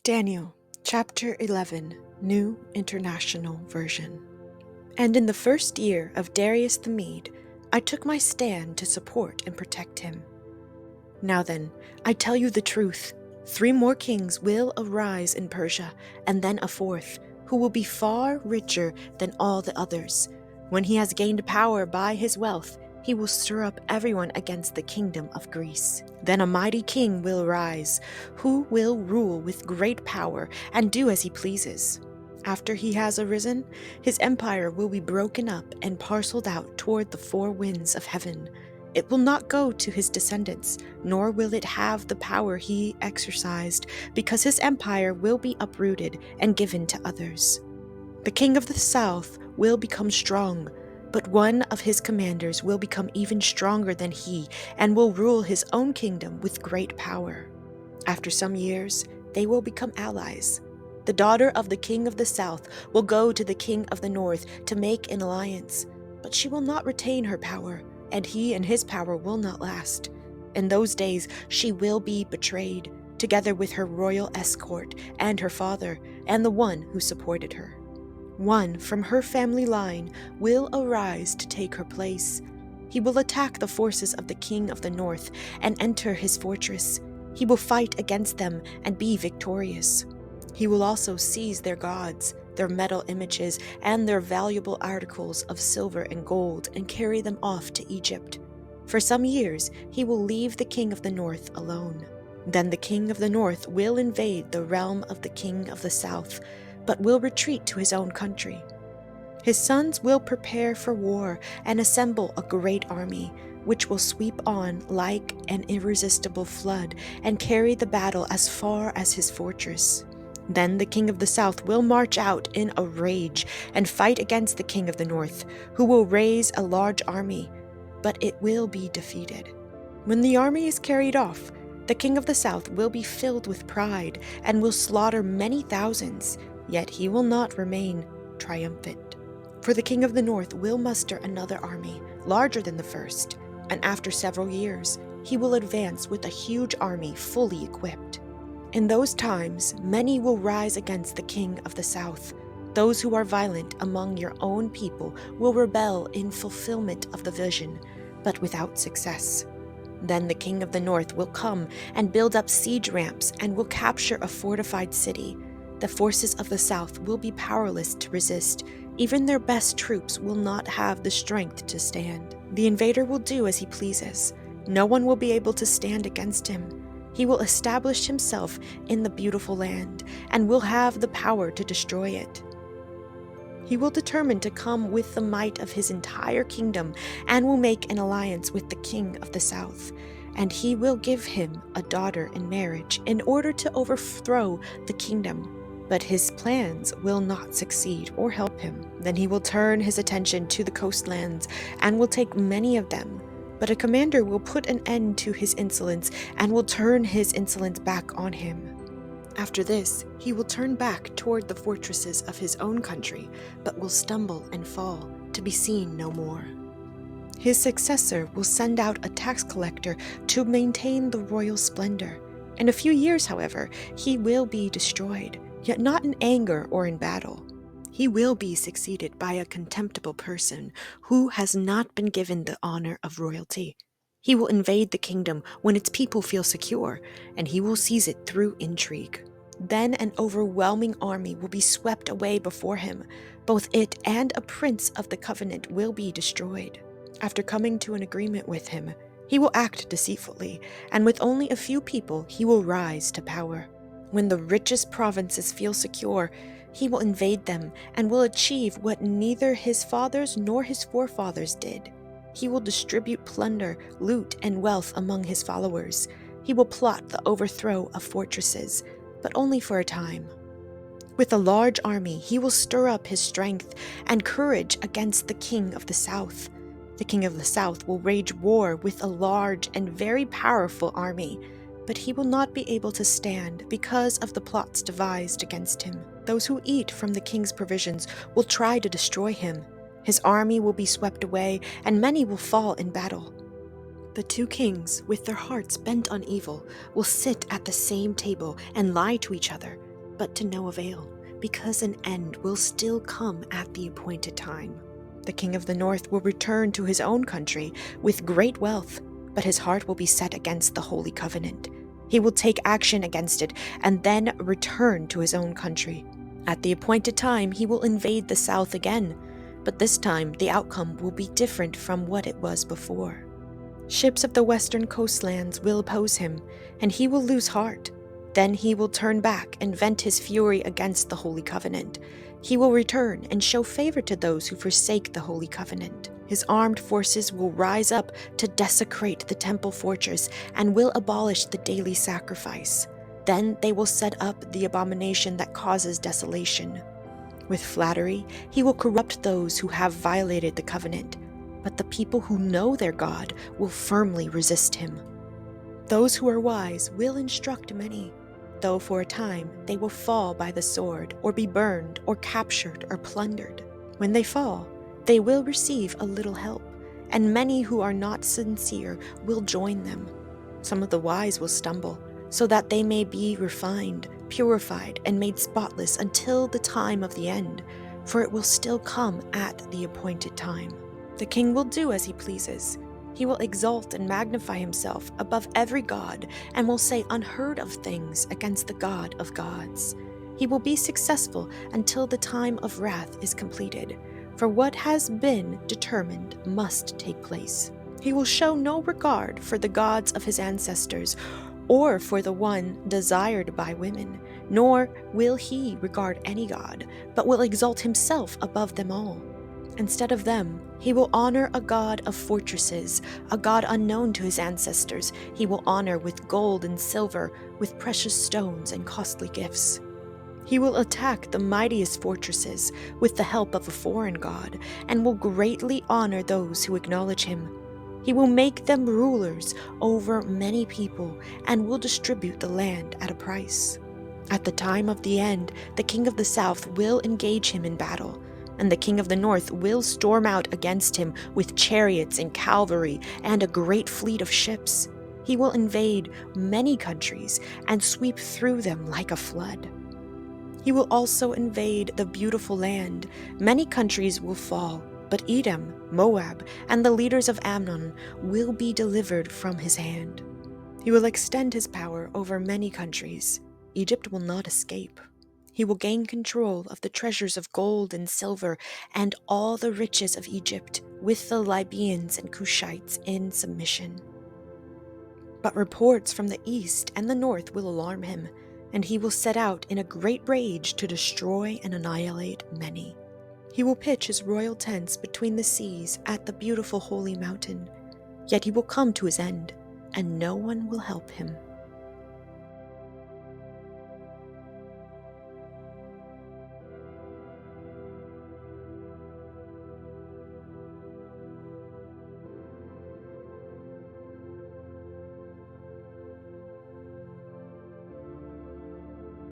Daniel, chapter 11, New International Version. And in the first year of Darius the Mede, I took my stand to support and protect him. Now then, I tell you the truth, 3 more kings will arise in Persia, and then a 4th, who will be far richer than all the others. When he has gained power by his wealth, he will stir up everyone against the kingdom of Greece. Then a mighty king will rise, who will rule with great power and do as he pleases. After he has arisen, his empire will be broken up and parceled out toward the 4 winds of heaven. It will not go to his descendants, nor will it have the power he exercised, because his empire will be uprooted and given to others. The king of the south will become strong, but one of his commanders will become even stronger than he and will rule his own kingdom with great power. After some years, they will become allies. The daughter of the king of the south will go to the king of the north to make an alliance, but she will not retain her power, and he and his power will not last. In those days she will be betrayed, together with her royal escort and her father and the one who supported her. One from her family line will arise to take her place. He will attack the forces of the king of the north and enter his fortress. He will fight against them and be victorious. He will also seize their gods, their metal images, and their valuable articles of silver and gold and carry them off to Egypt. For some years he will leave the king of the north alone. Then the king of the north will invade the realm of the king of the south, but will retreat to his own country. His sons will prepare for war and assemble a great army, which will sweep on like an irresistible flood and carry the battle as far as his fortress. Then the king of the south will march out in a rage and fight against the king of the north, who will raise a large army, but it will be defeated. When the army is carried off, the king of the south will be filled with pride and will slaughter many thousands, yet he will not remain triumphant. For the king of the north will muster another army, larger than the first, and after several years he will advance with a huge army fully equipped. In those times many will rise against the king of the south. Those who are violent among your own people will rebel in fulfillment of the vision, but without success. Then the king of the north will come and build up siege ramps and will capture a fortified city. The forces of the south will be powerless to resist. Even their best troops will not have the strength to stand. The invader will do as he pleases. No one will be able to stand against him. He will establish himself in the beautiful land and will have the power to destroy it. He will determine to come with the might of his entire kingdom and will make an alliance with the king of the south. And he will give him a daughter in marriage in order to overthrow the kingdom. But his plans will not succeed or help him. Then he will turn his attention to the coastlands and will take many of them. But a commander will put an end to his insolence and will turn his insolence back on him. After this, he will turn back toward the fortresses of his own country, but will stumble and fall, to be seen no more. His successor will send out a tax collector to maintain the royal splendor. In a few years, however, he will be destroyed, yet not in anger or in battle. He will be succeeded by a contemptible person who has not been given the honor of royalty. He will invade the kingdom when its people feel secure, and he will seize it through intrigue. Then an overwhelming army will be swept away before him. Both it and a prince of the covenant will be destroyed. After coming to an agreement with him, he will act deceitfully, and with only a few people he will rise to power. When the richest provinces feel secure, he will invade them and will achieve what neither his fathers nor his forefathers did. He will distribute plunder, loot, and wealth among his followers. He will plot the overthrow of fortresses, but only for a time. With a large army, he will stir up his strength and courage against the king of the south. The king of the south will wage war with a large and very powerful army, but he will not be able to stand because of the plots devised against him. Those who eat from the king's provisions will try to destroy him. His army will be swept away, and many will fall in battle. The 2 kings, with their hearts bent on evil, will sit at the same table and lie to each other. but to no avail, because an end will still come at the appointed time. The king of the north will return to his own country with great wealth, but his heart will be set against the holy covenant. He will take action against it and then return to his own country. At the appointed time, he will invade the south again, but this time the outcome will be different from what it was before. Ships of the western coastlands will oppose him, and he will lose heart. Then he will turn back and vent his fury against the Holy Covenant. He will return and show favor to those who forsake the Holy Covenant. His armed forces will rise up to desecrate the temple fortress and will abolish the daily sacrifice. Then they will set up the abomination that causes desolation. With flattery, he will corrupt those who have violated the covenant, but the people who know their God will firmly resist him. Those who are wise will instruct many, though for a time they will fall by the sword, or be burned, or captured, or plundered. When they fall, they will receive a little help, and many who are not sincere will join them. Some of the wise will stumble, so that they may be refined, purified, and made spotless until the time of the end, for it will still come at the appointed time. The king will do as he pleases. He will exalt and magnify himself above every god, and will say unheard of things against the God of gods. He will be successful until the time of wrath is completed, for what has been determined must take place. He will show no regard for the gods of his ancestors, or for the one desired by women, nor will he regard any god, but will exalt himself above them all. Instead of them, he will honor a god of fortresses, a god unknown to his ancestors. He will honor with gold and silver, with precious stones and costly gifts. He will attack the mightiest fortresses with the help of a foreign god, and will greatly honor those who acknowledge him. He will make them rulers over many people, and will distribute the land at a price. At the time of the end, the king of the south will engage him in battle, and the king of the north will storm out against him with chariots and cavalry and a great fleet of ships. He will invade many countries and sweep through them like a flood. He will also invade the beautiful land. Many countries will fall, but Edom, Moab, and the leaders of Ammon will be delivered from his hand. He will extend his power over many countries. Egypt will not escape. He will gain control of the treasures of gold and silver and all the riches of Egypt, with the Libyans and Cushites in submission. But reports from the east and the north will alarm him, and he will set out in a great rage to destroy and annihilate many. He will pitch his royal tents between the seas at the beautiful holy mountain. Yet he will come to his end, and no one will help him.